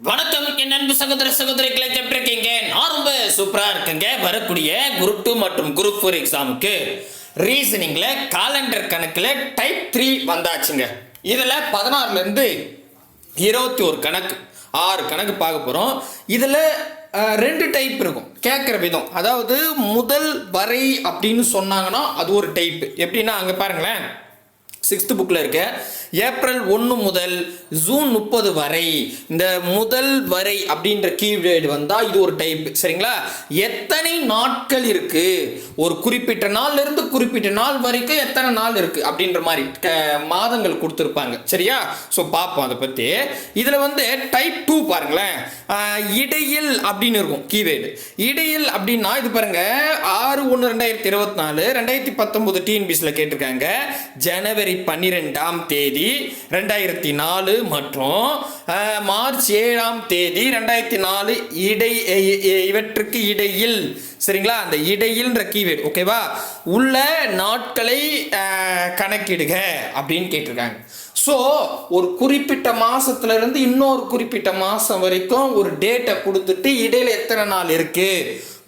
வணக்கம் என் அன்பு சகோதர சகோதரிகளை எப்படி இருக்கீங்க? நான் ரொம்ப சூப்பரா இருக்கேங்க. வரக்கூடிய குரூப் 2 மற்றும் குரூப் 4 எக்ஸாமுக்கு ரீசனிங்ல காலண்டர் கணக்குல டைப் 3 வந்தாச்சுங்க. இதுல 16ல இருந்து 21 கணக்கு 6 கணக்கு பார்க்க போறோம். இதுல 2 டைப் இருக்கும் கேட்குற விதம். அதாவது முதல் வரை அப்படின்னு சொன்னாங்கன்னா அது ஒரு டைப். எப்படின்னா அங்க பாருங்களேன், 6th புக்கில் இருக்க ஏப்ரல் 1 முதல் ஜூன் 30 வரை இந்த முதல் வரை அப்படின்ற கீவேர்டு வந்தால் இது ஒரு டைப். சரிங்களா? எத்தனை நாட்கள் இருக்கு, ஒரு குறிப்பிட்ட நாள்ல இருந்து குறிப்பிட்ட நாள் வரைக்கும் எத்தனை நாள் இருக்கு அப்படின்ற மாதிரி மாதங்கள் கொடுத்துருப்பாங்க. சரியா? ஸோ பார்ப்போம் அதை பற்றி. இதில் வந்து டைப் 2 பாருங்களேன், இடையில் அப்படின்னு இருக்கும் கீவேர்டு. இடையில் அப்படின்னா இது பாருங்க, 6/1/2024 2019 டிஎன்பிஎஸ்சியில் கேட்டிருக்காங்க. ஜனவரி 12ஆம் தேதி 2004 மற்றும் மார்ச் 7ஆம் தேதி 2004 இவற்றுக்கு இடையில். சரிங்களா? அந்த இடையில்ன்ற கீவேர்டு ஓகேவா உள்ள நாட்களை கணக்கிடுக அப்படின்னு கேட்டிருக்காங்க. ஸோ ஒரு குறிப்பிட்ட மாசத்துல இருந்து இன்னொரு குறிப்பிட்ட மாசம் வரைக்கும் ஒரு டேட்டை கொடுத்துட்டு இடையில எத்தனை நாள் இருக்கு,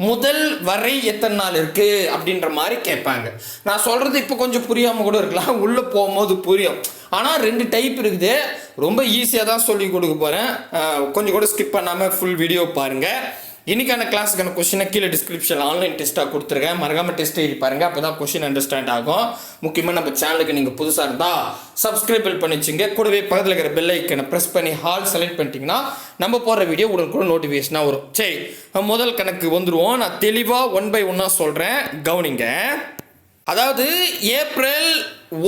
முதல் வரை எத்தனை நாள் இருக்கு அப்படின்ற மாதிரி கேட்பாங்க. நான் சொல்றது இப்போ கொஞ்சம் புரியாம கூட இருக்கலாம், உள்ள போகும்போது புரியும். ஆனால் 2 டைப் இருக்குது. ரொம்ப ஈஸியாக தான் சொல்லி கொடுக்க போறேன். கொஞ்சம் கூட ஸ்கிப் பண்ணாம ஃபுல் வீடியோ பாருங்க. இன்னைக்கான கிளாஸுக்கான கொஸ்டினை கீழே டிஸ்கிரிப்ஷன் ஆன்லைன் டெஸ்ட்டாக கொடுத்துருக்கேன். மறக்காம டெஸ்ட் எழுதி பாருங்க, அப்போ தான் கொஸ்டின் அண்டர்ஸ்டாண்ட் ஆகும். முக்கியமாக நம்ம சேனலுக்கு நீங்கள் புதுசாக இருந்தால் சப்ஸ்கிரைப் பண்ணிச்சுங்க. கூடவே பக்கத்தில் இருக்கிற பெல் ஐக்கனை ப்ரெஸ் பண்ணி ஹால் செலக்ட் பண்ணிட்டீங்கன்னா நம்ம போடுற வீடியோ உடனுக்குடன் நோட்டிஃபிகேஷனாக வரும். சரி, முதல் கணக்கு வந்துடுவோம். நான் தெளிவாக 1 by 1 சொல்கிறேன், கவனிங்க. அதாவது ஏப்ரல்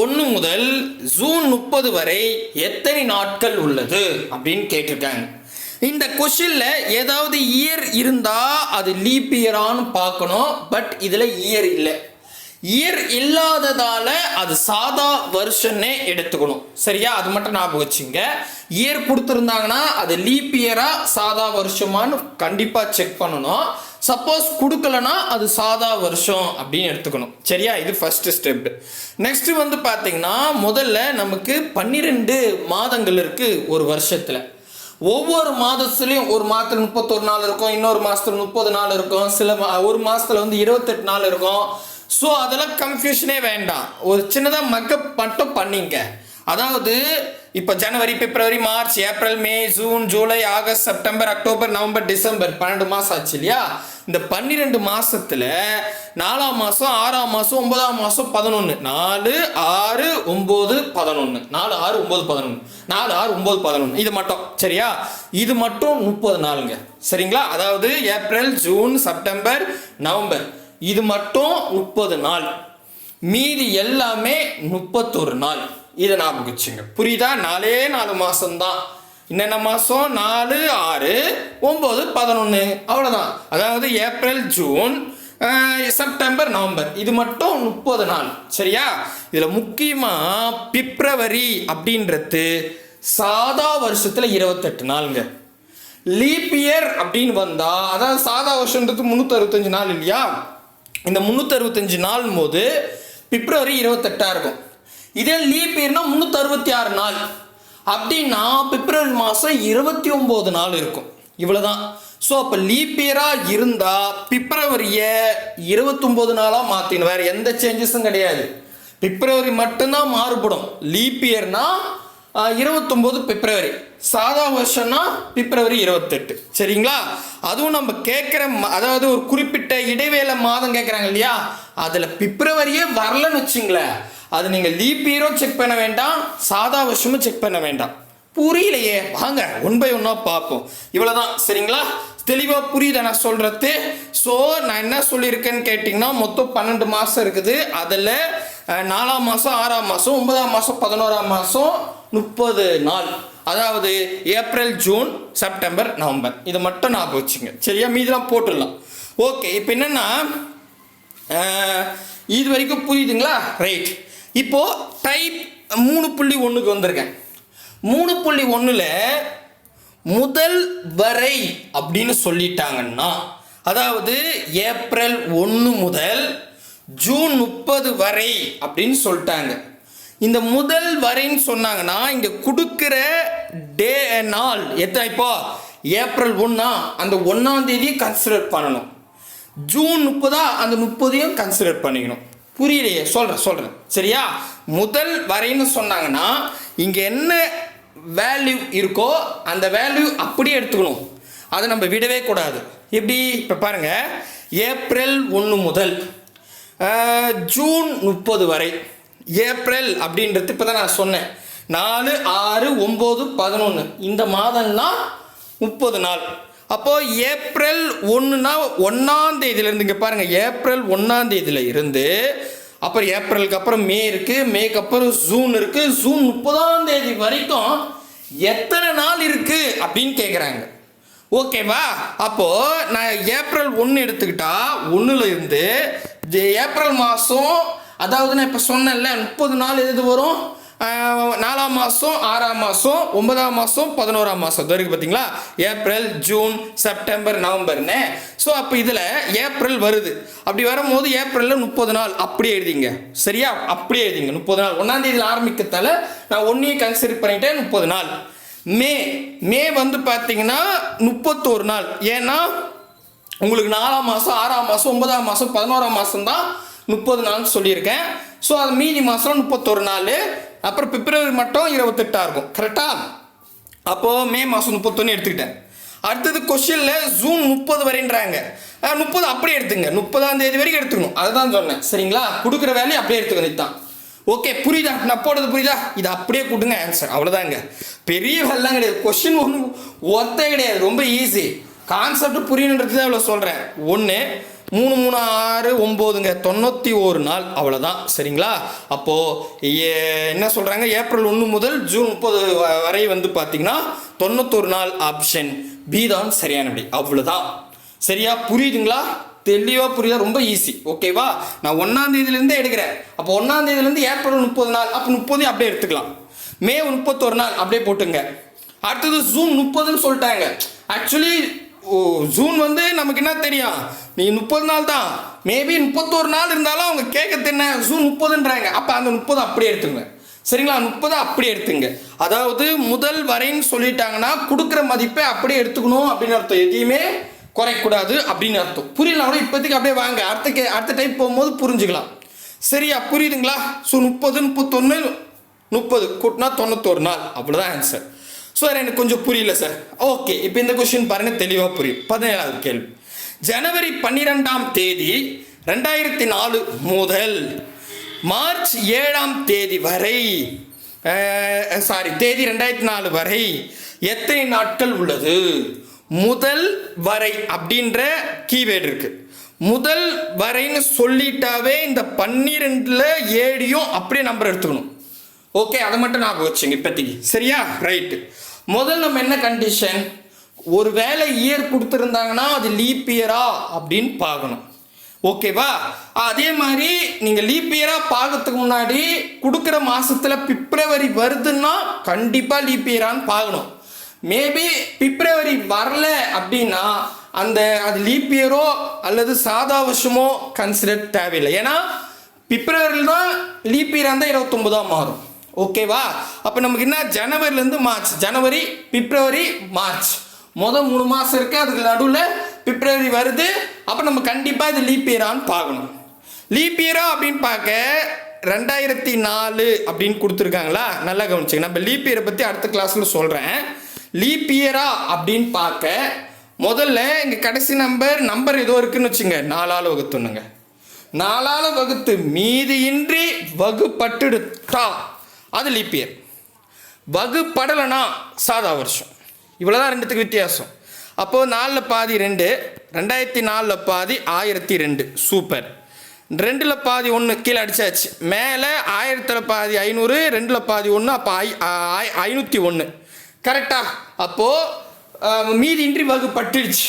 1 முதல் ஜூன் 30 வரை எத்தனை நாட்கள் உள்ளது அப்படின்னு கேட்டிருக்காங்க. இந்த கொஸ்டின்ல ஏதாவது இயர் இருந்தா அது லீப் இயரான்னு பார்க்கணும். பட் இதுல இயர் இல்லை. இயர் இல்லாததால அது சாதா வருஷன்னே எடுத்துக்கணும். சரியா? அது மட்டும் ஞாபகம் வச்சுங்க. இயர் கொடுத்துருந்தாங்கன்னா அது லீப் இயரா சாதா வருஷமானு கண்டிப்பா செக் பண்ணணும். சப்போஸ் கொடுக்கலனா அது சாதா வருஷம் அப்படின்னு எடுத்துக்கணும். சரியா? இது ஃபர்ஸ்ட் ஸ்டெப். நெக்ஸ்ட் வந்து பாத்தீங்கன்னா, முதல்ல நமக்கு 12 மாதங்கள் இருக்கு ஒரு வருஷத்துல. ஒவ்வொரு மாதத்துலையும் ஒரு மாதத்துல 31 நாள் இருக்கும், இன்னொரு மாசத்துல 30 நாள் இருக்கும், ஒரு மாசத்துல வந்து 28 நாள் இருக்கும். ஸோ அதெல்லாம் கன்ஃபியூஷனே வேண்டாம், ஒரு சின்னதாக மக்கப் மட்டும் பண்ணிங்க. அதாவது இப்போ January, February, March, April, May, June, July, August, September, October, November, December 12 மாதம் ஆச்சு இல்லையா? இந்த 12 மாசத்துல 4ஆம் மாதம், 6ஆம் மாதம், 9ஆம் மாதம் 11, 4, 6, 9, 11, 4, 6, 9, 11, 4, 6, 9, 11 இது மட்டும். சரியா? இது மட்டும் 30 நாளுங்க. சரிங்களா? அதாவது ஏப்ரல், ஜூன், செப்டம்பர், நவம்பர் இது மட்டும் 30 நாள். மீதி எல்லாமே 31 நாள். இதை ஞாபகம் வச்சுங்க. புரியுதா? 4 மாசம்தான். என்னென்ன மாசம்? 4, 6, 9, 11 அவ்வளோதான். அதாவது ஏப்ரல், ஜூன், செப்டம்பர், நவம்பர் இது மட்டும் 30 நாள். சரியா? இதில் முக்கியமாக பிப்ரவரி அப்படின்றது சாதா வருஷத்தில் 28 நாளுங்க. லீப் இயர் அப்படின்னு வந்தா, அதாவது சாதா வருஷன்றது 365 நாள் இல்லையா? இந்த 365 நாள் போது பிப்ரவரி 28 இருக்கும். இதே லீப் இயர்னா 366 நாள் அப்படின்னா பிப்ரவரி மாதம் 29 நாள் இருக்கும். இவ்வளோதான். ஸோ அப்போ லீப் இயராக இருந்தால் பிப்ரவரியை 29 நாளாக மாற்றினோம். வேறு எந்த சேஞ்சஸும் கிடையாது. பிப்ரவரி மட்டும்தான் மாறுபடும். லீப் இயர்னா 29 பிப்ரவரி, சாதா வருஷம்னா பிப்ரவரி 28. சரிங்களா? அதுவும் நம்ம கேட்குற அதாவது ஒரு குறிப்பிட்ட இடைவேளை மாதம் கேட்குறாங்க இல்லையா? அதில் பிப்ரவரியே வரலன்னு வச்சுங்களேன், அது நீங்கள் லீப் இயரும் செக் பண்ண வேண்டாம், சாதா வருஷமும் செக் பண்ண வேண்டாம். புரியலையே? வாங்க 1 by 1 பார்ப்போம். இவ்வளோதான். சரிங்களா? தெளிவாக புரியுதா நான் சொல்கிறது? ஸோ நான் என்ன சொல்லியிருக்கேன்னு கேட்டிங்கன்னா, மொத்தம் 12 மாதம் இருக்குது. அதில் 4ஆம் மாதம், 6ஆம் மாதம், 9ஆம் மாதம், 11ஆம் மாதம் 30 நாள். அதாவது ஏப்ரல், ஜூன், செப்டம்பர், நவம்பர் இது மட்டும் ஞாபகம் வச்சுங்க. சரியா? மீதெல்லாம் போட்டுடலாம். ஓகே, இப்போ என்னென்னா இது வரைக்கும் புரியுதுங்களா? ரைட். இப்போது டைப் 3.1க்கு வந்திருக்கேன். 3.1ல் முதல் வரை அப்படின்னு சொல்லிட்டாங்கன்னா, அதாவது ஏப்ரல் 1 முதல் ஜூன் 30 வரை அப்படின்னு சொல்லிட்டாங்க. இந்த முதல் வரைன்னு சொன்னாங்கன்னா இங்க கொடுக்கிற டே நாள் எத்தனை? இப்போ ஏப்ரல் 1 அந்த 1ஆம் தேதியை கன்சிடர் பண்ணணும். ஜூன் 30 அந்த 30ஐயும் கன்சிடர் பண்ணிக்கணும். புரியலையே? சொல்கிறேன் சரியா? முதல் வரைன்னு சொன்னாங்கன்னா இங்கே என்ன வேல்யூ இருக்கோ அந்த வேல்யூ அப்படியே எடுத்துக்கணும். அதை நம்ம விடவே கூடாது. எப்படி? இப்போ பாருங்கள், ஏப்ரல் 1 முதல் ஜூன் 30 வரை. ஏப்ரல் அப்படின்றது இப்போ தான் நான் சொன்னேன், 4, 6, 9, 11 இந்த மாதம்னா 30 நாள். அப்போது ஏப்ரல் 1னா 1ஆம் தேதியிலேருந்து, இங்கே பாருங்கள், ஏப்ரல் 1ஆம் தேதியில் இருந்து அப்புறம் ஏப்ரலுக்கு அப்புறம் மே இருக்குது, மேக்கு அப்புறம் ஜூன் இருக்குது, ஜூன் 30ஆம் தேதி வரைக்கும் எத்தனை நாள் இருக்குது அப்படின்னு கேட்குறாங்க. ஓகேவா? அப்போது நான் ஏப்ரல் 1 எடுத்துக்கிட்டா 1ல் இருந்து ஏப்ரல் மாதம், அதாவது நான் இப்போ சொன்னேன்ல 30 நாள் எது வரும்? 4ஆம் மாதம், 6ஆம் மாதம், 9ஆம் மாதம், 11ஆம் மாதம் வரைக்கும். பார்த்தீங்களா? ஏப்ரல், ஜூன், செப்டம்பர், நவம்பர்னு. ஸோ அப்போ இதில் ஏப்ரல் வருது. அப்படி வரும்போது ஏப்ரலில் 30 நாள் அப்படியே எழுதிங்க. சரியா? அப்படியே எழுதிங்க 30 நாள். 1ஆம் தேதியில் ஆரம்பிக்கிறதால நான் 1ஐயும் கன்சிடர் பண்ணிட்டேன், 30 நாள். மே வந்து பார்த்தீங்கன்னா 31 நாள். ஏன்னா உங்களுக்கு 4ஆம் மாதம், 6ஆம் மாதம், 9ஆம் மாதம், 11ஆம் மாதம் தான் 30 நாள்னு சொல்லியிருக்கேன். ஸோ அது மீதி மாதம் 31 நாள். அப்புறம் பிப்ரவரி மட்டும் 28 இருக்கும். கரெக்டாக? அப்போது மே மாதம் 31 எடுத்துக்கிட்டேன். அடுத்தது கொஸ்டினில் ஜூன் 30 வரைன்றாங்க. 30 அப்படியே எடுத்துங்க, 30ஆம் தேதி வரைக்கும் எடுத்துக்கணும். அதை தான் சொன்னேன். சரிங்களா? கொடுக்குற வேலையை அப்படியே எடுத்துக்கணும். இதுதான். ஓகே, புரியுதா? நான் போடுறது புரியுதா? இது அப்படியே கொடுங்க ஆன்சர். அவ்வளோதாங்க. பெரிய வேலைலாம் கிடையாது. கொஸ்டின் ஒன்றும் ஒத்தே கிடையாது, ரொம்ப ஈஸி. கான்செப்ட் புரியணுன்றது தான் அவ்வளோ சொல்கிறேன். 1 3 3 6 9ங்க 91 நாள். அவ்வளோதான். சரிங்களா? அப்போது என்ன சொல்கிறாங்க? ஏப்ரல் 1 முதல் ஜூன் 30 வரை வந்து பார்த்தீங்கன்னா 91 நாள். ஆப்ஷன் பி தான் சரியான விடை. அவ்வளோதான். சரியா? புரியுதுங்களா? தெளிவாக புரியுதா? ரொம்ப ஈஸி. ஓகேவா? நான் 1ஆம் தேதியிலேருந்தே எடுக்கிறேன். அப்போ 1ஆம் தேதியிலேருந்து ஏப்ரல் 30 நாள், அப்போ 30 அப்படியே எடுத்துக்கலாம். மே 31 நாள் அப்படியே போட்டுங்க. அடுத்தது ஜூன் 30ன்னு சொல்லிட்டாங்க. ஆக்சுவலி ஜூன் வந்து நமக்கு என்ன தெரியும்? நீங்கள் 30 நாள் தான், மேபி 31 நாள் இருந்தாலும் அவங்க கேட்கறது என்ன? ஜூன் 30ன்றாங்க. அப்போ அந்த 30 அப்படியே எடுத்துங்க. சரிங்களா? 30 அப்படியே எடுத்துங்க. அதாவது முதல் வரைன்னு சொல்லிட்டாங்கன்னா கொடுக்குற மதிப்பை அப்படியே எடுத்துக்கணும் அப்படின்னு அர்த்தம். எதையுமே குறைக்கூடாது அப்படின்னு அர்த்தம். புரியலாம் கூட இப்போதைக்கு அப்படியே வாங்க, அடுத்த டைப் போகும்போது புரிஞ்சுக்கலாம். சரியா? புரியுதுங்களா? ஸோ 30, 31, 30 கூட்டினா 91 நாள். அவ்வளோதான் ஆன்சர். சார் எனக்கு கொஞ்சம் புரியல சார். ஓகே, இப்போ இந்த கொஸ்டின் பாருங்கள், தெளிவாக புரியும். 17வது கேள்வி. ஜனவரி 12ஆம் தேதி 2004 முதல் மார்ச் 7ஆம் தேதி வரை, தேதி 2004 வரை எத்தனை நாட்கள் உள்ளது? முதல் வரை அப்படின்ற கீவேர்டு இருக்கு. முதல் வரைன்னு சொல்லிட்டாவே இந்த 12ல் 7ஐயும் அப்படியே நம்பர் எடுத்துக்கணும். ஓகே, அதை மட்டும் ஞாபகம் வச்சுங்க இப்போதைக்கு. சரியா? ரைட்டு. முதல் நம்ம என்ன கண்டிஷன்? ஒரு வேளை இயர் கொடுத்துருந்தாங்கன்னா அது லீப் இயரா அப்படின்னு பார்க்கணும். ஓகேவா? அதே மாதிரி நீங்கள் லீப் இயராக பார்க்கறதுக்கு முன்னாடி கொடுக்குற மாதத்தில் பிப்ரவரி வருதுன்னா கண்டிப்பாக லீப் இயரான்னு பார்க்கணும். மேபி பிப்ரவரி வரல அப்படின்னா அது லீப் இயரோ அல்லது சாதா வருஷமோ கன்சிடர் தேவையில்லை. ஏன்னா பிப்ரவரியில் தான் லீப் இயராக இருந்தால் 29ஆக மாறும். ஓகேவா? அப்போ நமக்கு என்ன? ஜனவரிலேருந்து மார்ச், ஜனவரி, பிப்ரவரி, மார்ச், மொதல் 3 மாதம் இருக்குது. அதுக்கு நடுவில் பிப்ரவரி வருது. அப்போ நம்ம கண்டிப்பாக இது லீப் இயரான்னு பார்க்கணும். லீப் இயரா அப்படின்னு பார்க்க 2004 அப்படின்னு கொடுத்துருக்காங்களா? நல்லா கவனிச்சுங்க. நம்ம லீப் இயரை பற்றி அடுத்த கிளாஸில் சொல்கிறேன். லீப் இயரா அப்படின்னு பார்க்க முதல்ல இங்கே கடைசி நம்பர் ஏதோ இருக்குன்னு வச்சுங்க, 4ஆல் வகுத்துணுங்க. 4ஆல் வகுத்து மீதியின்றி வகுப்பட்டுடுத்தா அது லீப் இயர். வகுப்படலைனா சாதா வருஷம். இவ்வளோதான் ரெண்டுத்துக்கு வித்தியாசம். அப்போது 4ல் பாதி 2, 2004 பாதி 1002. சூப்பர். 2ல் பாதி 1 கீழே அடிச்சாச்சு. மேலே 1000ல் பாதி 500, 2ல் பாதி 1, அப்போ 501. கரெக்டா? அப்போது மீதியின்றி வகுப்பட்டுடுச்சு.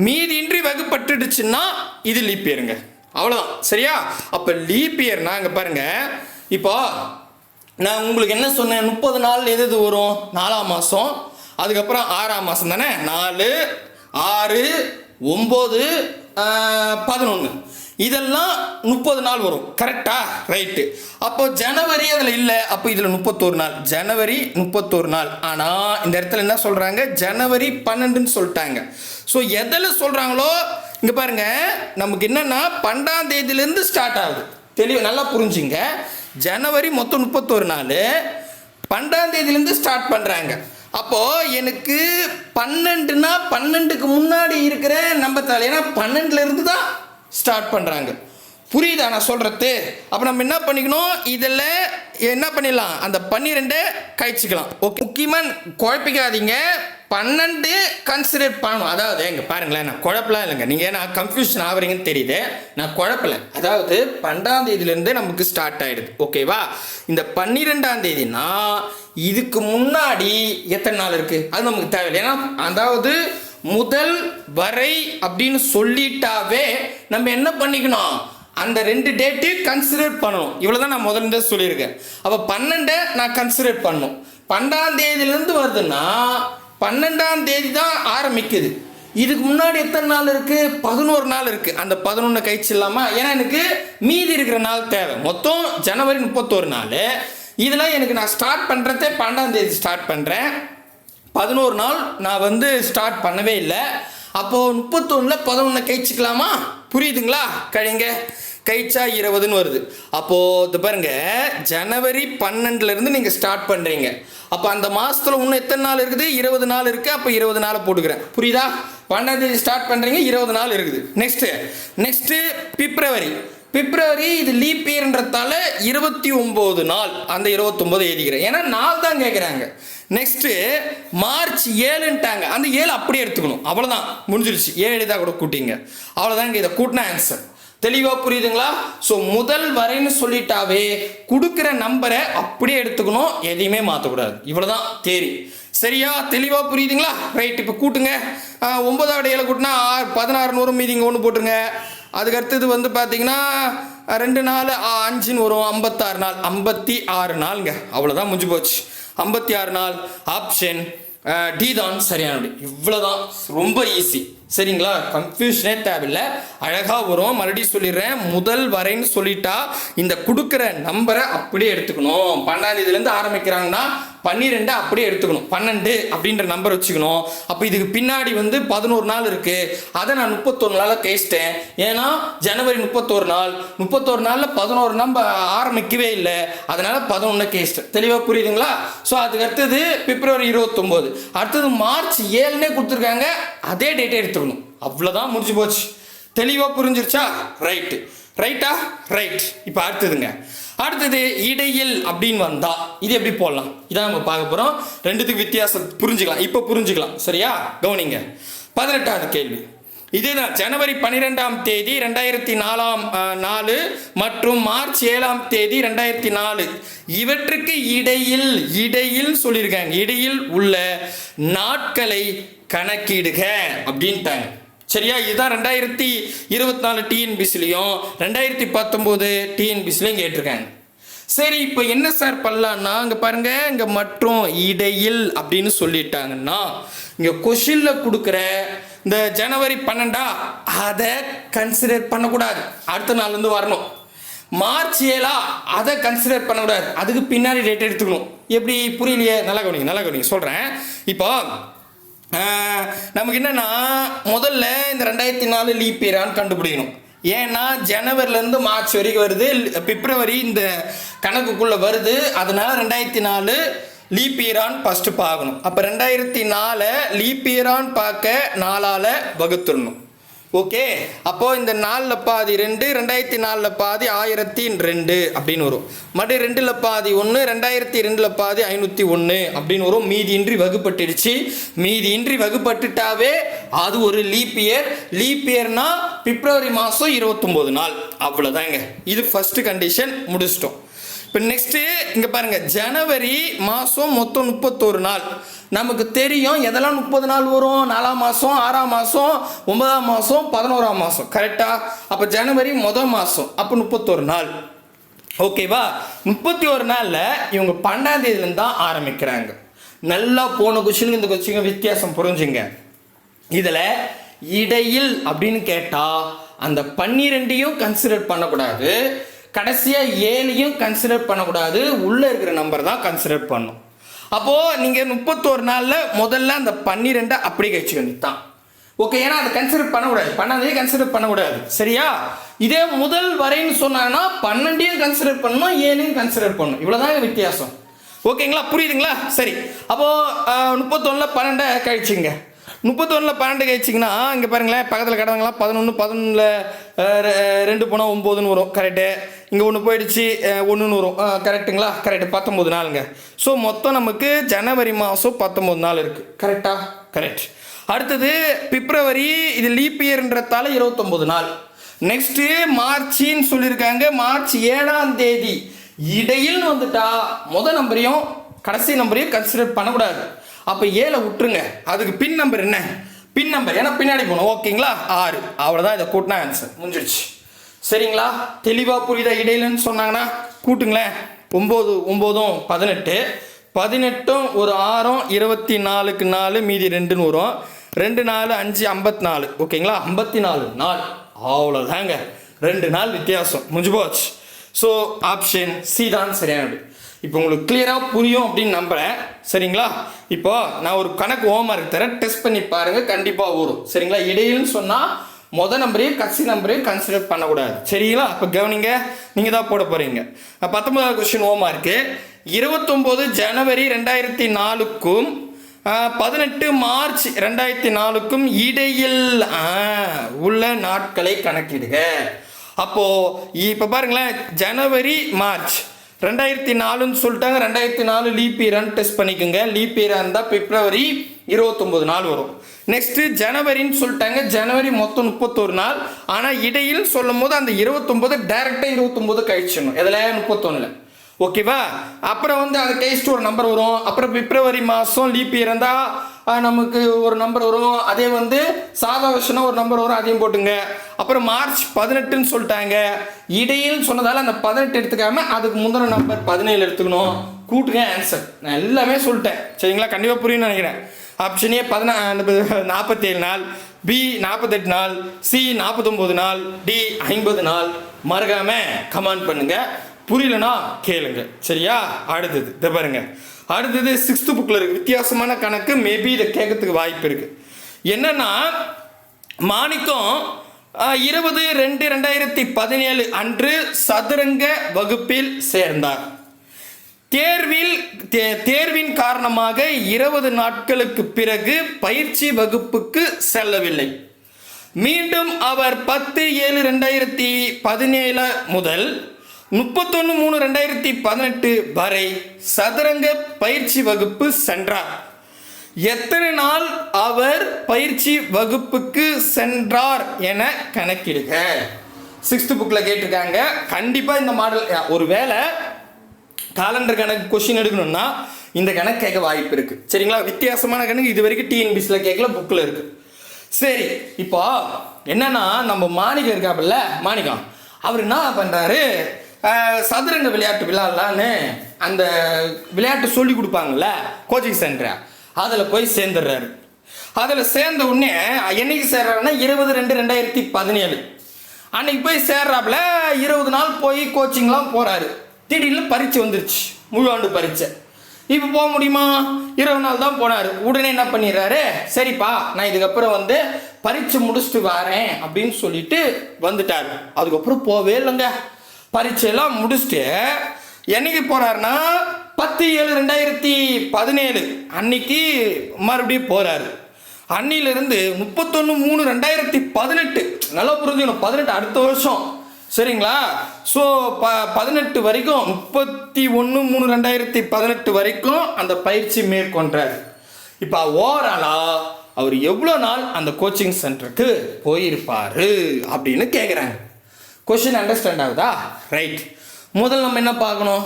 மீதியின்றி வகுப்பட்டுடுச்சுன்னா இது லீப் இயருங்க. அவ்வளோதான். சரியா? அப்போ லீப் இயர்னா இங்கே பாருங்கள், இப்போ நான் உங்களுக்கு என்ன சொன்னேன்? 30 நாள் எது வரும்? 4ஆம் மாதம், அதுக்கப்புறம் 6ஆம் மாதம் தானே. 4, 6, 9, 11. இதெல்லாம் 30 நாள் வரும். கரெக்டா? ரைட்டு. அப்போ ஜனவரி அதில் இல்லை, அப்போ இதில் 31 நாள். ஜனவரி 31 நாள். ஆனால் இந்த இடத்துல என்ன சொல்கிறாங்க, ஜனவரி 12ன்னு சொல்லிட்டாங்க. ஸோ எதில் சொல்கிறாங்களோ இங்கே பாருங்க, நமக்கு என்னென்னா 12ஆம் தேதியிலேருந்து ஸ்டார்ட் ஆகுது. தெளிவு நல்லா புரிஞ்சுங்க. ஜனவரி மொத்தம் 31 நாள், 12ஆம் தேதியிலேருந்து ஸ்டார்ட் பண்ணுறாங்க. அப்போது எனக்கு 12னா 12க்கு முன்னாடி இருக்கிற நம்பத்தால், ஏன்னா 12லேருந்து தான் ஸ்டார்ட் பண்ணுறாங்க. புரியுதா நான் சொல்கிறது? அப்போ நம்ம என்ன பண்ணிக்கணும், இதில் என்ன பண்ணிடலாம், அந்த 12 கழிச்சிக்கலாம். ஓகே, முக்கியமாக குழப்பிக்காதீங்க. 12 கன்சிடர் பண்ணணும். அதாவது எங்க பாருங்களேன், நான் குழப்பலாம் இல்லைங்க, நீங்கள் நான் கன்ஃபியூஷன் ஆகுறீங்கன்னு தெரியுது. நான் குழப்பலை. அதாவது 12ஆம் தேதியிலேருந்தே நமக்கு ஸ்டார்ட் ஆகிடுது. ஓகேவா? இந்த 12ஆம் தேதினா இதுக்கு முன்னாடி எத்தனை நாள் இருக்குது அது நமக்கு தேவையில்லை. ஏன்னா அதாவது முதல் வரை அப்படின்னு சொல்லிட்டாவே நம்ம என்ன பண்ணிக்கணும், அந்த 2 டேட்டு கன்சிடர் பண்ணணும். இவ்வளோதான் நான் முதல்ல சொல்லியிருக்கேன். அப்போ 12 நான் கன்சிடர் பண்ணணும். 12ஆம் தேதியிலேருந்து வருதுன்னா 12ஆம் தேதி தான் ஆரம்பிக்குது. இதுக்கு முன்னாடி எத்தனை நாள் இருக்குது, 11 நாள் இருக்குது. அந்த 11 கழிச்சிடலாமா? ஏன்னா எனக்கு மீதி இருக்கிற நாள் தேவை. மொத்தம் ஜனவரி 31 நாள். இதெல்லாம் எனக்கு நான் ஸ்டார்ட் பண்ணுறதே 12ஆம் தேதி ஸ்டார்ட் பண்ணுறேன். 11 நாள் நான் ஸ்டார்ட் பண்ணவே இல்லை. அப்போது 31ல் 11 கழிச்சிக்கலாமா? புரியுதுங்களா? கழிங்க, கழிச்சா 20ன்னு வருது. அப்போது இது பாருங்க, ஜனவரி 12லேருந்து நீங்கள் ஸ்டார்ட் பண்ணுறீங்க. அப்போ அந்த மாதத்தில் இன்னும் எத்தனை நாள் இருக்குது, 20 நாள் இருக்குது. அப்போ 20 நாளை போட்டுக்கிறேன். புரியுதா? 12ஆம் தேதி ஸ்டார்ட் பண்ணுறீங்க, 20 நாள் இருக்குது. நெக்ஸ்ட்டு பிப்ரவரி இது லீப் இயர்ன்றதால 29 நாள். அந்த 29 எழுதிக்கிறேன், ஏன்னா நாள் தான் கேட்குறாங்க. நெக்ஸ்ட்டு மார்ச் 7ன்ட்டாங்க. அந்த 7 அப்படியே எடுத்துக்கணும். அவ்வளோதான், முடிஞ்சிருச்சு. 7 தான் கூட கூட்டிங்க, அவ்வளோதாங்க. இதை கூட்டினா ஆன்சர். தெளிவாக புரியுதுங்களா? ஸோ முதல் வரைன்னு சொல்லிட்டாவே கொடுக்குற நம்பரை அப்படியே எடுத்துக்கணும், எதையுமே மாற்றக்கூடாது. இவ்வளோதான் தேரி. சரியா? தெளிவாக புரியுதுங்களா? ரைட். இப்போ கூட்டுங்க. 9வது 7 கூட்டினா 16 வரும். மீதி இங்கே 1 போட்டுருங்க. அதுக்கு அடுத்தது பார்த்தீங்கன்னா 2 நாள் 5ன்னு வரும். 56 நாள். 56 நாளுங்க. அவ்வளோதான், முடிஞ்சு போச்சு. 56 நாள். ஆப்ஷன் டி தான் சரியான. இவ்வளோதான், ரொம்ப ஈஸி. சரிங்களா? கன்ஃபியூஷனே தேவையில்லை, அழகாக வரும். மறுபடியும் சொல்லிடுறேன், முதல் வரைன்னு சொல்லிட்டா இந்த கொடுக்குற நம்பரை அப்படியே எடுத்துக்கணும். 12ஆம் தேதியிலேருந்து ஆரம்பிக்கிறாங்கன்னா 12 அப்படியே எடுத்துக்கணும். 12 அப்படின்ற நம்பர் வச்சுக்கணும். அப்போ இதுக்கு பின்னாடி 11 நாள் இருக்குது. அதை நான் 31 நாளாக கழிச்சிட்டேன். ஏன்னா ஜனவரி 31 நாள், 31 நாளில் 11 நம்ம ஆரம்பிக்கவே இல்லை, அதனால் 11 கழிச்சிட்டேன். தெளிவாக புரியுதுங்களா? ஸோ அதுக்கு அடுத்தது பிப்ரவரி 29, அடுத்தது மார்ச் 7ன்னே கொடுத்துருக்காங்க, அதே டேட்டே எடுத்துக்கணும். அவ்வளோதான், முடிஞ்சு போச்சு. தெளிவாக புரிஞ்சிருச்சா? ரைட்டா? ரைட். இப்போ அடுத்தது இடையில் அப்படின்னு வந்தா இது எப்படி போடலாம், இதான் நம்ம பார்க்க போகிறோம். ரெண்டுத்துக்கு வித்தியாசம் புரிஞ்சுக்கலாம், இப்போ புரிஞ்சுக்கலாம். சரியா? கவனிங்க. 18வது கேள்வி இதேதான். ஜனவரி 12ஆம் தேதி 2004 மற்றும் மார்ச் 7ஆம் தேதி 2004 இவற்றுக்கு இடையில் சொல்லியிருக்காங்க. இடையில் உள்ள நாட்களை கணக்கிடுக அப்படின்ட்டாங்க. சரியா? இதுதான் 2024 டிஎன்பிசிலையும் 2019 டிஎன்பிசிலையும் கேட்டிருக்காங்க. சரி, இப்போ என்ன சார் பண்ணலான்னா, இங்கே பாருங்க, இங்கே மற்றும் இடையில் அப்படின்னு சொல்லிட்டாங்கன்னா இங்கே கொஷினில் கொடுக்குற இந்த ஜனவரி 12 அதை கன்சிடர் பண்ணக்கூடாது, அடுத்த நாள் வரணும். மார்ச் 7 அதை கன்சிடர் பண்ணக்கூடாது, அதுக்கு பின்னாடி டேட் எடுத்துக்கணும். எப்படி? புரியலையே? நல்லா கவனிங்க சொல்கிறேன். இப்போ நமக்கு என்னன்னா, முதல்ல இந்த 2004 லீப் இயரான்னு கண்டுபிடிக்கணும். ஏன்னா ஜனவரிலேருந்து மார்ச் வரைக்கும் வருது, பிப்ரவரி இந்த கணக்குக்குள்ளே வருது. அதனால 2004 லீப் இயரான்னு ஃபஸ்ட்டு பார்க்கணும். அப்போ 2004 லீப் இயரான்னு பார்க்க 4ஆல் வகுத்துடணும். ஓகே, அப்போது இந்த 4ல் பாதி 2, 2004 பாதி 1002 அப்படின்னு வரும். மறுபடியும் 2ல் பாதி 1, 2002 பாதி 501 அப்படின்னு வரும். மீதியின்றி வகுப்பட்டுடுச்சு. மீதியின்றி வகுப்பட்டுட்டாவே அது ஒரு லீப் இயர். லீப் இயர்னா பிப்ரவரி மாதம் 29 நாள். அவ்வளோதாங்க. இது ஃபஸ்ட்டு கண்டிஷன் முடிச்சிட்டோம். இப்போ நெக்ஸ்ட்டு இங்கே பாருங்கள், ஜனவரி மாதம் மொத்தம் 31 நாள். நமக்கு தெரியும் எதெல்லாம் 30 நாள் வரும். 4ஆம் மாதம், 6ஆம் மாதம், 9ஆம் மாதம், 11ஆம் மாதம். கரெக்டாக? அப்போ ஜனவரி முதல் மாதம், அப்போ 31 நாள். ஓகேவா? 31 நாளில் இவங்க 12ஆம் தேதியிலேருந்து தான் ஆரம்பிக்கிறாங்க. நல்லா போன கொஸ்டினுக்கு இந்த கொஸ்டினுக்கு வித்தியாசம் புரிஞ்சுங்க. இதில் இடையில் அப்படின்னு கேட்டால் அந்த 12ஐயும் கன்சிடர் பண்ணக்கூடாது, கடைசியாக 7ஐயும் கன்சிடர் பண்ணக்கூடாது, உள்ளே இருக்கிற நம்பர் தான் கன்சிடர் பண்ணும். அப்போது நீங்கள் 31 நாளில் முதல்ல அந்த 12 அப்படி கழிச்சு தான் ஓகே. ஏன்னா அதை கன்சிடர் பண்ணக்கூடாது, 12ஐயும் கன்சிடர் பண்ணக்கூடாது, சரியா? இதே முதல் வரைன்னு சொன்னாங்கன்னா 12ஐயும் கன்சிடர் பண்ணணும், 7ஐயும் கன்சிடர் பண்ணணும். இவ்வளோதாங்க வித்தியாசம். ஓகேங்களா, புரியுதுங்களா? சரி, அப்போது 31ல் 12 கழிச்சிங்க. 31ல் 12 கழிச்சிங்கன்னா இங்கே பாருங்களேன், பக்கத்தில் கடவுங்களா 11, 11ல் 2 போனால் 9ன்னு வரும், கரெக்டு. இங்கே ஒன்று போயிடுச்சு, 1ன்னு வரும், கரெக்டுங்களா? கரெக்டு, 19 நாளுங்க. ஸோ மொத்தம் நமக்கு ஜனவரி மாதம் 19 நாள் இருக்குது, கரெக்டா? கரெக்ட். அடுத்தது பிப்ரவரி, இது லீப் இயர்ன்றதால 29 நாள். நெக்ஸ்ட்டு மார்ச்சின்னு சொல்லியிருக்காங்க, மார்ச் 7ஆம் தேதி. இடையில் வந்துட்டா முதல் நம்பரையும் கடைசி நம்பரையும் கன்சிடர் பண்ணக்கூடாது. அப்போ 7 விட்டுருங்க. அதுக்கு பின் நம்பர் என்ன? பின் நம்பர், ஏன்னா பின்னாடி போகணும், ஓகேங்களா? 6. அவ்வளோதான், இதை கூட்டினா ஆன்சர் முடிஞ்சிடுச்சு. சரிங்களா? தெளிவாக புரியுதா? இடையிலன்னு சொன்னாங்கன்னா கூட்டுங்களேன். 9 9 18, 18 ஒரு 6 24க்கு 4 மீதி 2ன்னு வரும். 2 4 5 54, ஓகேங்களா? 54 நாள். அவ்வளோதாங்க, 2 நாள் வித்தியாசம், முடிஞ்சு போச்சு. ஸோ ஆப்ஷன் சி தான் சரியானது. இப்போ உங்களுக்கு கிளியராக புரியும் அப்படின்னு நம்புகிறேன், சரிங்களா? இப்போ நான் ஒரு கணக்கு ஹோம்ஒர்க் தரேன், டெஸ்ட் பண்ணி பாருங்கள், கண்டிப்பாக வரும், சரிங்களா? இடையில்னு சொன்னால் முதல் நம்பரையும் கடைசி நம்பரையும் கன்சிடர் பண்ணக்கூடாது, சரிங்களா? அப்போ கவனிங்க, நீங்கள் தான் போட போகிறீங்க. 19வது கொஸ்டின் ஹோம்ஒர்க்கு. 29 ஜனவரி 2004க்கும் 18 மார்ச் 2004க்கும் இடையில் உள்ள நாட்களை கணக்கிடுக. அப்போ இப்போ பாருங்களேன், ஜனவரி மார்ச் 2004ன்னு சொல்லிட்டாங்க. 2004 லீப் இயரான்னு டெஸ்ட் பண்ணிக்கோங்க. லீப் இயராக இருந்தால் பிப்ரவரி 29 நாள் வரும். நெக்ஸ்ட்டு ஜனவரின்னு சொல்லிட்டாங்க. ஜனவரி மொத்தம் 31 நாள். ஆனால் இடையில் சொல்லும் போது அந்த 29 டைரெக்டாக 29 கழிச்சிடணும். எதில்? 31ல், ஓகேவா? அப்புறம் வந்து அதை கழிச்சிட்டு ஒரு நம்பர் வரும். அப்புறம் பிப்ரவரி மாதம் லீப் இயர் இருந்தால் நமக்கு ஒரு நம்பர் வரும். அதே வந்து சாதா வருஷம்னா ஒரு நம்பர் வரும், அதையும் போட்டுங்க. அப்புறம் மார்ச் 18ன்னு சொல்லிட்டாங்க. இடையில் சொன்னதால் அந்த 18 எடுத்துக்காம அதுக்கு முந்தின நம்பர் 17 எடுத்துக்கணும். கூட்டுங்க ஆன்சர். நான் எல்லாமே சொல்லிட்டேன், சரிங்களா? கண்டிப்பாக புரியும்னு நினைக்கிறேன். ஆப்ஷன் ஏ 47 நாள், பி 48 நாள், சி 49 நாள், டி 50 நாள். மறக்காம கமெண்ட் பண்ணுங்க. புரியலனா கேளுங்க, சரியா? அடுத்தது இதை பாருங்க. அடுத்தது 6th புக்கில் இருக்கு, வித்தியாசமான கணக்கு. மேபி இதை கேட்கறதுக்கு வாய்ப்பு இருக்கு. என்னன்னா, மாணிக்கம் 20/2/2017 அன்று சதுரங்க வகுப்பில் சேர்ந்தார். தேர்வின் காரணமாக 20 நாட்களுக்கு பிறகு பயிற்சி வகுப்புக்கு செல்லவில்லை. மீண்டும் அவர் 10/7/2017 முதல் 31/3/2018 வரை சதுரங்க பயிற்சி வகுப்பு சென்றார். எத்தனை நாள் அவர் பயிற்சி வகுப்புக்கு சென்றார் என கணக்கிடுக. 6th புக்கில் கேட்டிருக்காங்க. கண்டிப்பாக இந்த மாடல் ஒருவேளை காலண்டர் கணக்கு கொஸ்டின் எடுக்கணும்னா இந்த கணக்கு கேட்க வாய்ப்பு இருக்குது, சரிங்களா? வித்தியாசமான கணக்கு இது வரைக்கும் டிஎன்பிசியில் கேட்கல, புக்கில் இருக்குது. சரி, இப்போ என்னன்னா, நம்ம மாணிக்கம் இருக்காப்புல, மாணிக்கம் அவர் என்ன பண்ணுறாரு, சதுரங்க விளையாட்டு விளையாடலான்னு அந்த விளையாட்டு சொல்லி கொடுப்பாங்கல்ல கோச்சிங் சென்டரை, அதில் போய் சேர்ந்துடுறாரு. அதில் சேர்ந்த உடனே என்னைக்கு சேர்றாருன்னா 20/2/2017 அன்னைக்கு போய் சேர்றாப்புல. 20 நாள் போய் கோச்சிங்லாம் போகிறாரு. திடீர்னு பரீட்சை வந்துருச்சு, முழு ஆண்டு பரீட்சை. இப்போ போக முடியுமா? 20 நாள் தான் போனார். உடனே என்ன பண்ணிடுறாரு, சரிப்பா நான் இதுக்கப்புறம் வந்து பரீட்சை முடிச்சுட்டு வரேன் அப்படின்னு சொல்லிட்டு வந்துட்டார். அதுக்கப்புறம் போவே இல்லைங்க. பரீட்சையெல்லாம் முடிச்சுட்டு என்னைக்கு போகிறாருன்னா 10/7/2017 அன்னைக்கு மறுபடியும் போகிறாரு. அன்னிலிருந்து 31/3/2018, நல்லா புரிஞ்சுக்கணும், 18 அடுத்த வருஷம், சரிங்களா? ஸோ 18 வரைக்கும், 31/3/2018 வரைக்கும் அந்த பயிற்சி மேற்கொண்டார். இப்போ ஓவராலாக அவர் எவ்வளோ நாள் அந்த கோச்சிங் சென்டருக்கு போயிருப்பார் அப்படின்னு கேட்குறாங்க. கொஷின் அண்டர்ஸ்டாண்ட் ஆகுதா? ரைட். முதல்ல நம்ம என்ன பார்க்கணும்,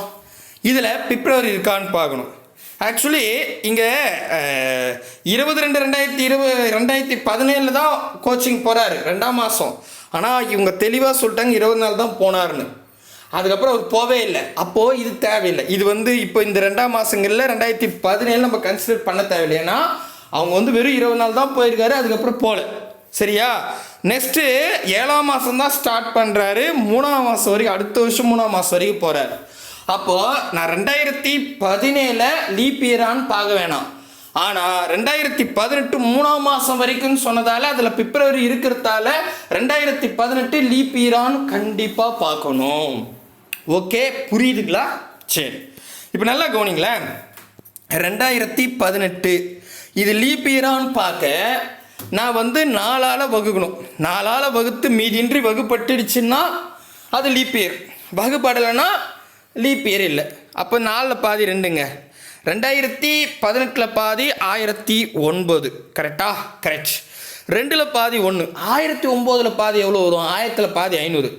இதில் பிப்ரவரி இருக்கான்னு பார்க்கணும். ஆக்சுவலி இங்கே 20/2/2017 தான் கோச்சிங் போகிறாரு, 2ஆம் மாதம். ஆனால் இவங்க தெளிவாக சொல்லிட்டாங்க 20 நாள் தான் போனார்னு. அதுக்கப்புறம் அவர் போவே இல்லை. அப்போது இது தேவையில்லை. இது வந்து இப்போ இந்த 2ஆம் மாதங்களில் 2017 நம்ம கன்சிடர் பண்ண தேவையில்லை. ஏன்னா அவங்க வந்து வெறும் 20 நாள் தான் போயிருக்காரு, அதுக்கப்புறம் போகல. சரியா? நெக்ஸ்ட்டு 7ஆம் மாதம் தான் ஸ்டார்ட் பண்ணுறாரு, 3ஆம் மாதம் வரைக்கும், அடுத்த வருஷம் 3ஆம் மாதம் வரைக்கும் போகிறார். அப்போது நான் 2017 லீப் இயரான்னு பார்க்க வேணாம். ஆனால் 2018 3ஆம் மாதம் வரைக்கும் சொன்னதால் அதில் பிப்ரவரி இருக்கிறதால 2018 லீப் இயரான்னு கண்டிப்பாக பார்க்கணும். ஓகே, புரியுதுங்களா? சரி, இப்போ நல்லா கவனிங்களேன். 2018 இது லீப் இயரான்னு பார்க்க நான் 4ஆல் வகுக்கணும். 4ஆல் வகுத்து மீதின்றி வகுப்பட்டுடுச்சுன்னா அது லீப் இயர், வகுப்படலைன்னா லீப் இயர் இல்லை. அப்போ 4ல் பாதி 2ங்க. 2018 பாதி 1009, கரெக்டா? கரெக்ட். 2ல் பாதி 1, 1009 பாதி எவ்வளோ வரும்? 1000 பாதி 500,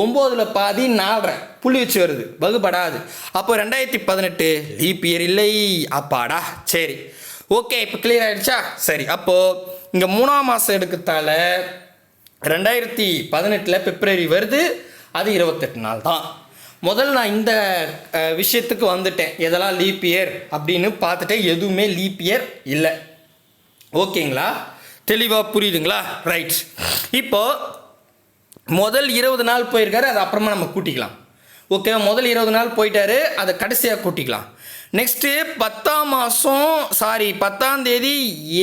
9ல் பாதி 4.5 புள்ளி வச்சு வருது, வகுப்படாது. அப்போ 2018 லீப் இயர் இல்லை. அப்பாடா, சரி, ஓகே, இப்போ கிளியர் ஆகிடுச்சா? சரி, அப்போது இங்கே 3ஆம் மாதம் எடுக்கிறதால 2018 பிப்ரவரி வருது, அது 28 நாள் தான். முதல்ல நான் இந்த விஷயத்துக்கு வந்துட்டேன், எதெல்லாம் லீப் இயர் அப்படின்னு பார்த்துட்டேன். எதுவுமே லீப் இயர் இல்லை. ஓகேங்களா? தெளிவாக புரியுதுங்களா? ரைட். இப்போது முதல் 20 நாள் போயிருக்காரு, அது அப்புறமா நம்ம கூட்டிக்கலாம். ஓகே, முதல் 20 நாள் போயிட்டாரு, அதை கடைசியாக கூட்டிக்கலாம். நெக்ஸ்ட்டு 10ஆம் மாதம், 10ஆம் தேதி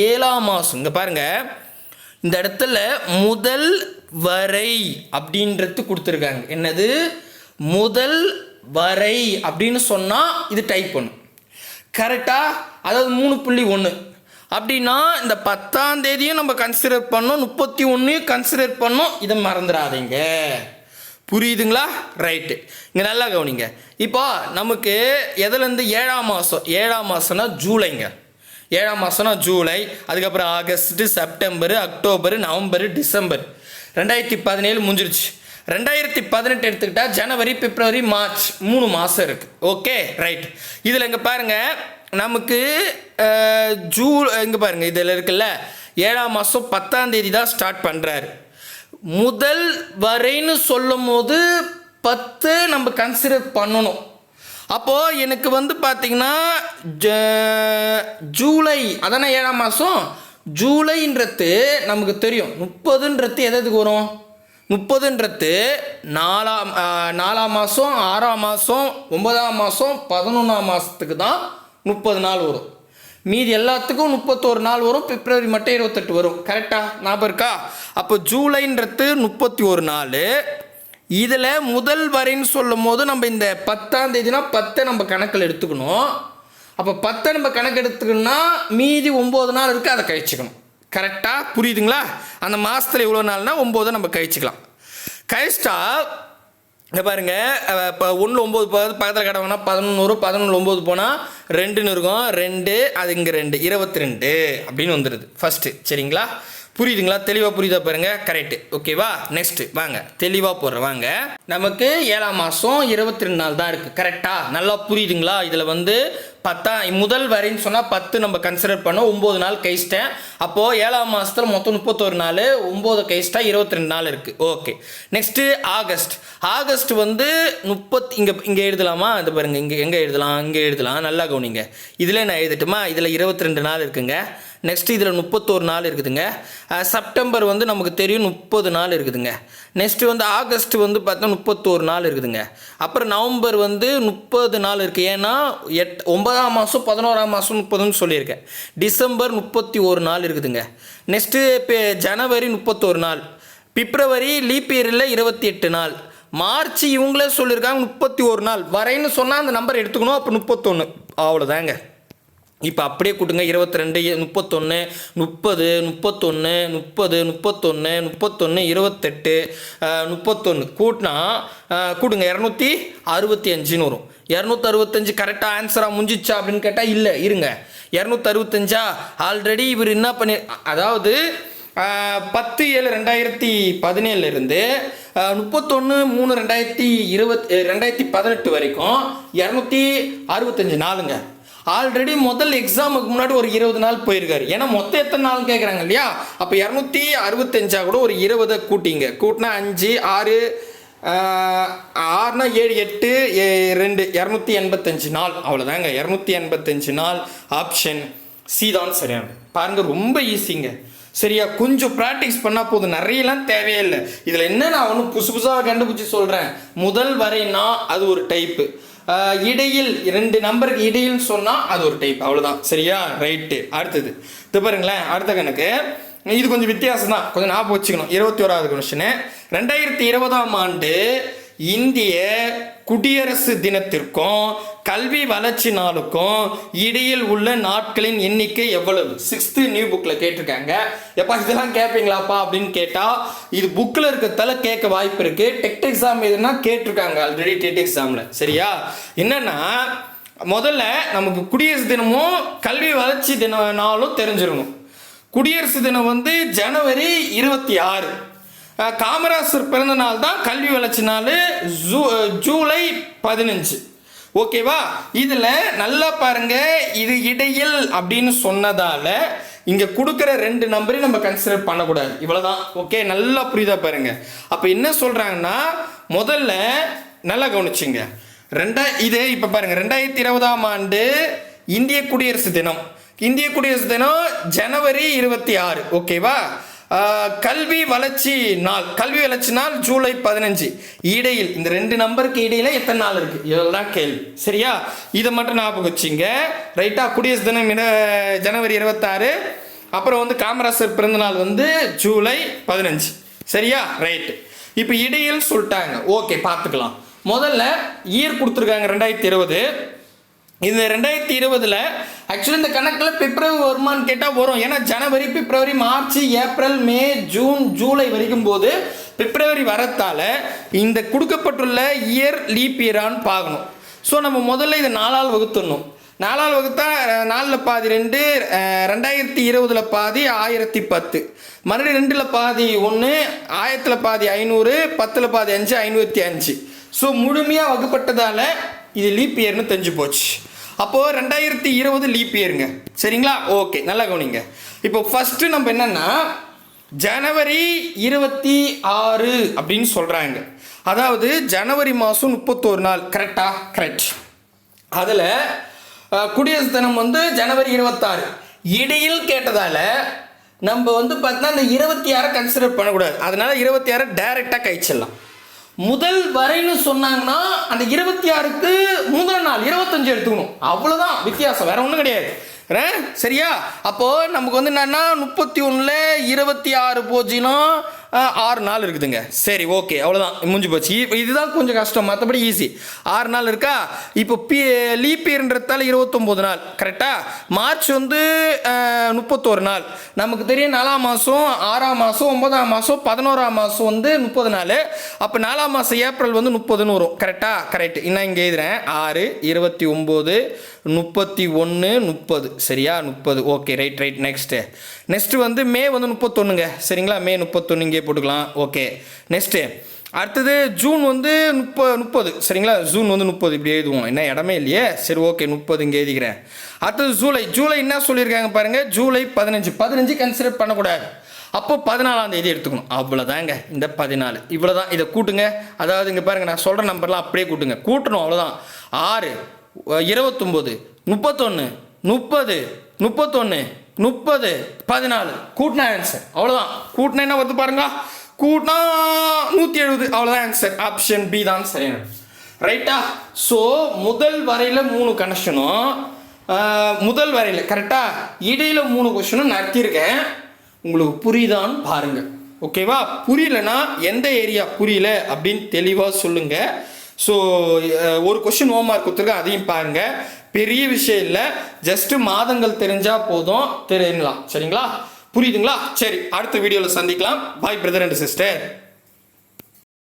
7ஆம் மாதம். இங்கே பாருங்கள், இந்த இடத்துல முதல் வரை அப்படின்றது கொடுத்துருக்காங்க. என்னது? முதல் வரை அப்படின்னு சொன்னால் இது டைப் பண்ணும், கரெக்டாக? அதாவது 3.1 அப்படின்னா இந்த 10ஆம் தேதியும் நம்ம கன்சிடர் பண்ணோம், 31 கன்சிடர் பண்ணோம். இதை மறந்துடாதீங்க. புரியுதுங்களா? ரைட்டு. இங்கே நல்லா கவனிங்க. இப்போ நமக்கு எதுலேருந்து 7ஆம் மாதம், 7ஆம் மாதம்னா ஜூலைங்க. 7ஆம் மாதம்னா ஜூலை, அதுக்கப்புறம் August, September, October, November, December. 2017 முடிஞ்சிருச்சு. 2018 எடுத்துக்கிட்டால் ஜனவரி, பிப்ரவரி, மார்ச், 3 மாதம் இருக்குது. Okay, right. இதில் இங்கே பாருங்கள், நமக்கு இங்கே பாருங்கள், இதில் இருக்குல்ல, 7ஆம் மாதம் 10ஆம் தேதி தான் ஸ்டார்ட் பண்ணுறாரு. முதல் வரைன்னு சொல்லும் போது 10 நம்ம கன்சிடர் பண்ணணும். அப்போது எனக்கு பார்த்திங்கன்னா ஜூலை, அதானே 7ஆம் மாதம். ஜூலைன்றது நமக்கு தெரியும். 30ன்றது எதுக்கு வரும்? 30ன்றது 4ஆம் மாதம், 6ஆம் மாதம், 9ஆம் மாதம், 11ஆம் மாதத்துக்கு தான் 30 நாள் வரும். மீதி எல்லாத்துக்கும் 31 நாள் வரும். பிப்ரவரி மட்டும் 28 வரும். கரெக்டாக ஞாபகம் இருக்கா? அப்போ ஜூலைன்றது 31 நாள். இதில் முதல் வரைன்னு சொல்லும் போது நம்ம இந்த 10ஆம் தேதினா 10 நம்ம கணக்கில் எடுத்துக்கணும். அப்போ 10 நம்ம கணக்கு எடுத்துக்கணும்னா மீதி 9 நாள் இருக்குது, அதை கழிச்சுக்கணும். கரெக்டாக புரியுதுங்களா? அந்த மாதத்தில் எவ்வளோ நாள்னா 9 நம்ம கழிச்சிக்கலாம். கழிச்சிட்டா இங்கே பாருங்கள், இப்போ 1 9 பக்கத்தில் கடவுனா 11 வரும். 11 9 போனால் 2ன்னு இருக்கும். 2 அது இங்கே 2 22 அப்படின்னு வந்துடுது ஃபஸ்ட்டு. சரிங்களா? புரியுதுங்களா? தெளிவாக புரியுதா பாருங்கள்? கரெக்டு. ஓகேவா? நெக்ஸ்ட்டு வாங்க, தெளிவாக போடுறேன் வாங்க. நமக்கு 7ஆம் மாதம் 22 நாள் தான் இருக்குது. கரெக்டாக? நல்லா புரியுதுங்களா? இதில் 10 முதல் வரைன்னு சொன்னால் 10 நம்ம கன்சிடர் பண்ணோம். 9 நாள் கழிச்சிட்டேன். அப்போது 7ஆம் மாதத்தில் மொத்தம் 31 நாள், 9 கழிச்சிட்டா 22 நாள் இருக்குது. ஓகே. Next August. ஆகஸ்ட் 30 இங்கே எழுதலாமா? இது பாருங்கள், எங்கே எழுதலாம்? இங்கே எழுதலாம். நல்லா கவனிங்க. இதில் நான் எழுதட்டுமா? இதில் 22 நாள் இருக்குங்க. நெக்ஸ்ட்டு இதில் 31 நாள் இருக்குதுங்க. செப்டம்பர் நமக்கு தெரியும் 30 நாள் இருக்குதுங்க. நெக்ஸ்ட்டு ஆகஸ்ட் பார்த்தா 31 நாள் இருக்குதுங்க. அப்புறம் நவம்பர் 30 நாள் இருக்குது. ஏன்னா 9ஆம் மாதம் 11ஆம் மாதம் 30ன்னு சொல்லியிருக்கேன். டிசம்பர் 31 நாள் இருக்குதுங்க. நெக்ஸ்ட்டு இப்போ ஜனவரி 31 நாள். பிப்ரவரி லீப் இயரில் 28 நாள். மார்ச் இவங்களே சொல்லியிருக்காங்க 31 நாள். வரைன்னு சொன்னால் அந்த நம்பர் எடுத்துக்கணும். அப்போ 31, அவ்வளோதாங்க. இப்போ அப்படியே கூட்டுங்க. 22 31 30 31 30 31 31 28 31 கூட்டினா கூடுங்க 265ன்னு வரும். 265 கரெக்டாக ஆன்சராக முடிஞ்சிச்சா அப்படின்னு கேட்டால் இல்லை, இருங்க. 265 ஆல்ரெடி இவர் என்ன பண்ணி, அதாவது 10/7/2017 இருந்து 31/3/2018 வரைக்கும் 265 நாளுங்க. ஆல்ரெடி முதல் எக்ஸாமுக்கு முன்னாடி ஒரு 20 நாள் போயிருக்காரு. ஏன்னா மொத்தம் எத்தனை நாள் கேட்குறாங்க இல்லையா? அப்போ 265 கூட ஒரு 20 கூட்டிங்க. கூட்டினா 5 6 6னா 7 8 2 285 நாள். அவ்வளோதாங்க, 285 நாள். ஆப்ஷன் சி தான் சரியானது. பாருங்கள், ரொம்ப ஈஸிங்க. சரியா? கொஞ்சம் ப்ராக்டிஸ் பண்ணால் போதும், நிறையலாம் தேவையே இல்லை. இதில் என்ன நான் ஒன்றும் புதுசாக கண்டுபிடிச்சி சொல்கிறேன். முதல் வரைனா அது ஒரு டைப்பு, இடையில் 2 நம்பருக்கு இடையில் சொன்னால் அது ஒரு டைப், அவ்வளோதான். சரியா? ரைட்டு. அடுத்தது இது பாருங்களேன், அடுத்த கணக்கு. இது கொஞ்சம் வித்தியாசம் தான், கொஞ்சம் ஞாபகம் வச்சுக்கணும். 21வது கொஸ்டின். 2020ஆம் ஆண்டு இந்திய குடியரசு தினத்திற்கும் கல்வி வளர்ச்சி நாளுக்கும் இடையில் உள்ள நாட்களின் எண்ணிக்கை எவ்வளவு? 6th நியூ புக்கில் கேட்டிருக்காங்க. எப்பா இதெல்லாம் கேட்பீங்களாப்பா அப்படின்னு கேட்டால், இது புக்கில் இருக்கிறதால கேட்க வாய்ப்பு இருக்குது. டெட் எக்ஸாம் எதுனா கேட்டிருக்காங்க ஆல்ரெடி டெட் எக்ஸாமில். சரியா? என்னென்னா, முதல்ல நமக்கு குடியரசு தினமும் கல்வி வளர்ச்சி தின நாளும் தெரிஞ்சிடணும். குடியரசு தினம் வந்து ஜனவரி 26, காமராசர் பிறந்த நாள் தான் கல்வி வளர்ச்சி நாள் ஜூலை 15. ஓகேவா? இதில் நல்லா பாருங்க, இது இடையில் அப்படின்னு சொன்னதால இங்கே கொடுக்குற 2 நம்பரையும் நம்ம கன்சிடர் பண்ணக்கூடாது, இவ்வளோதான். ஓகே, நல்லா புரியுதா பாருங்க. அப்போ என்ன சொல்கிறாங்கன்னா, முதல்ல நல்லா கவனிச்சிங்க. இது இப்போ பாருங்க, 2020ஆம் ஆண்டு இந்திய குடியரசு தினம். இந்திய குடியரசு தினம் ஜனவரி 26. ஓகேவா? கல்வி வளர்ச்சி நாள் ஜூலை 15. இடையில் இந்த 2 நம்பருக்கு இடையில எத்தனை நாள் இருக்கு? இதெல்லாம் கேள்வி. சரியா? இதை மட்டும் ஞாபகம் வச்சுங்க. ரைட்டா? குடியரசு தினம் ஜனவரி 26, அப்புறம் வந்து காமராசர் பிறந்த நாள் வந்து ஜூலை 15. சரியா? ரைட்டு. இப்போ இடையில் சொல்லிட்டாங்க. ஓகே, பார்த்துக்கலாம். முதல்ல இயர் கொடுத்துருக்காங்க 2020. இந்த 2020 ஆக்சுவலி இந்த கணக்கில் பிப்ரவரி வருமானு கேட்டால் வரும். ஏன்னா ஜனவரி, February, March, April, May, June, July வரைக்கும் போது பிப்ரவரி வரத்தால் இந்த கொடுக்கப்பட்டுள்ள இயர் லீப் இயரான்னு பார்க்கணும். ஸோ நம்ம முதல்ல இதை 4ஆல் வகுத்துடணும். 4ஆல் வகுத்தா 4ல் பாதி 2, 2020 பாதி 1010, மறுபடியும் 2ல் பாதி 1, 1000 பாதி 500, 10ல் பாதி 5, 505. ஸோ முழுமையாக வகுப்பட்டதால் இது லீப் இயர்னு தெரிஞ்சு போச்சு. அப்போது 2020 லீப் இயருங்க. சரிங்களா? ஓகே, நல்லா கவனிங்க. இப்போ ஃபஸ்ட்டு நம்ம என்னென்னா, ஜனவரி 26 அப்படின்னு சொல்கிறாங்க. அதாவது ஜனவரி மாதம் 31 நாள். கரெக்டா? கரெக்ட். அதில் குடியரசு தினம் வந்து ஜனவரி 26. இடையில் கேட்டதால் நம்ம வந்து பார்த்தீங்கன்னா இந்த 26 கன்சிடர் பண்ணக்கூடாது. அதனால 26 டைரெக்டாக கழிச்சிடலாம். முதல் வரைன்னு சொன்னாங்கன்னா அந்த 26க்கு முதல் நாள் 25 எடுத்துக்கணும். அவ்வளோதான் வித்தியாசம், வேற ஒன்றும் கிடையாது. சரியா? அப்போது நமக்கு வந்து என்னன்னா 31ல் 26 போச்சுன்னா 6 நாள் இருக்குதுங்க. சரி, ஓகே, அவ்வளோதான், முடிஞ்சு போச்சு. இதுதான் கொஞ்சம் கஷ்டம், மற்றபடி ஈஸி. 6 நாள் இருக்கா? இப்போ லீப் இயர்ன்றதால 29 நாள். கரெக்டா? மார்ச் வந்து 31 நாள். நமக்கு தெரியும் 4ஆம் மாதம், 6ஆம் மாதம், 9ஆம் மாதம், 11ஆம் மாதம் வந்து 30 நாள். அப்போ 4ஆம் மாதம் ஏப்ரல் வந்து 30ன்னு வரும். கரெக்டா? கரெக்ட். இன்னும் இங்கே எழுதுறேன். 6, 29, 31, 30. சரியா? 30. Okay, right. நெக்ஸ்ட்டு வந்து மே வந்து 31ங்க. சரிங்களா? மே 31 இங்கே போட்டுக்கலாம். ஓகே, நெக்ஸ்ட்டு அடுத்தது ஜூன் வந்து 30. சரிங்களா? ஜூன் வந்து 30 இப்படி எழுதுவோம், என்ன இடமே இல்லையே. சரி, ஓகே, 30 இங்கே எழுதிக்கிறேன். அடுத்தது ஜூலை என்ன சொல்லியிருக்காங்க பாருங்கள். ஜூலை 15 கன்சிடர் பண்ணக்கூடாது. அப்போ 14ஆம் தேதி எடுத்துக்கணும். அவ்வளோதாங்க, இந்த 14. இவ்வளோதான். இதை கூட்டுங்க. அதாவது இங்கே பாருங்கள், நான் சொல்கிற நம்பர்லாம் அப்படியே கூட்டுங்க. கூட்டணும், அவ்வளோதான். 6, 29, 31, 30, 31, 30, 14. கூட்டினா ஆன்சர். அவ்வளோதான். கூட்டினா என்ன வருது பாருங்க. கூட்டினா 170. அவ்வளோதான் ஆன்சர். ஆப்ஷன் பி தான் சரியான. ரைட்டா? ஸோ முதல் வரையில் 3 கனெக்ஷனும், முதல் வரையில் கரெக்டா, இடையில் 3 கொஸ்டினும் நடத்தியிருக்கேன். உங்களுக்கு புரியுதான்னு பாருங்கள். ஓகேவா? புரியலன்னா எந்த ஏரியா புரியல அப்படின்னு தெளிவாக சொல்லுங்கள். ஸோ ஒரு கொஸ்டின் ஹோம்மார்க் கொடுத்துருக்கேன், அதையும் பாருங்கள். பெரிய விஷயம் இல்லை, ஜஸ்ட்டு மாதங்கள் தெரிஞ்சால் போதும், தெரியலாம். சரிங்களா? புரியுதுங்களா? சரி, அடுத்த வீடியோவில் சந்திக்கலாம். பாய் பிரதர் அண்ட் சிஸ்டர்.